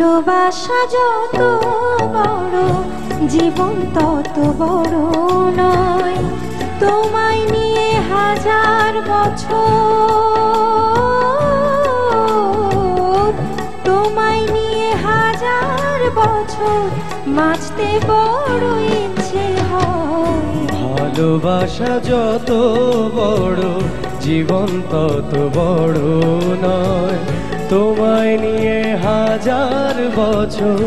ভালোবাসা যত বড় জীবন তত বড় নয়। তোমায় নিয়ে হাজার বছর, তোমায় নিয়ে হাজার বছর বাঁচতে বড় ইচ্ছে হয়। ভালোবাসা যত বড় জীবন তত বড় নয়। তোমায় নিয়ে হাজার বছর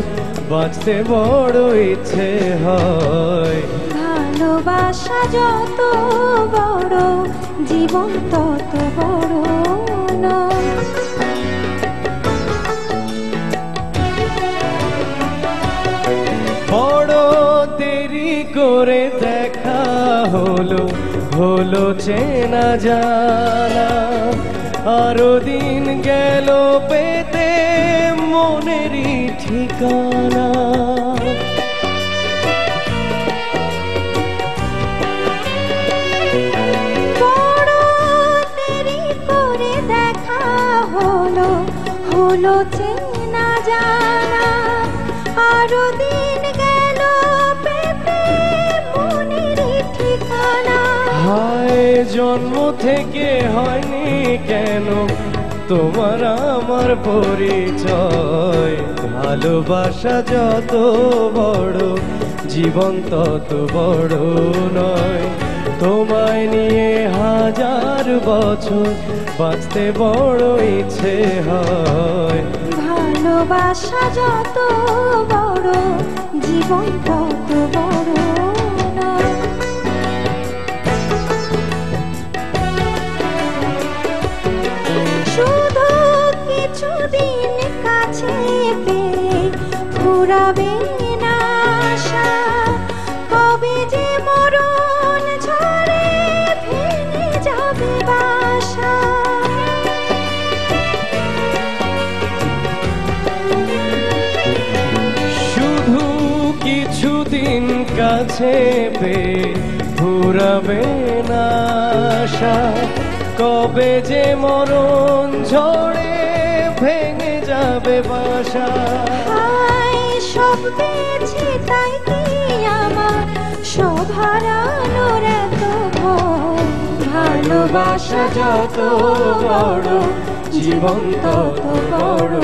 বাঁচতে বড় ইচ্ছে হয়। ভালোবাসা যত বড় জীবন তত বড় নয়। বড় দেরি করে দেখা হলো, হলো চেনা জানা, আরো দিন গেল পেতে মনেরই ঠিকানা। বড় দেরি করে দেখা হলো, হলো চেনা জানা, আরো দিন গেল পেতে মনেরই ঠিকানা। হায় জন্ম থেকে হয়নি কেন তোমার আমার পরিচয়। ভালোবাসা যত বড় জীবন তত বড় নয়। তোমায় নিয়ে হাজার বছর বাঁচতে বড় ইচ্ছে হয়। ভালোবাসা যত বড় জীবন তত বড় নয়। শুধু কিছুদিন কাছে পেয়ে ফুরাবে না আশা, কবে যে মরণ ঝড়ে ভেঙে যাবে বাসা। শুধু কিছুদিন কাছে পেয়ে ফুরাবে না আশা, কবে যে মরণ ঝড়ে ভেঙে যাবে বাসা। হায় সব পেয়েছি তাই কি আমার সব হারানোর এত ভয়। ভালোবাসা যত বড় জীবন তত বড়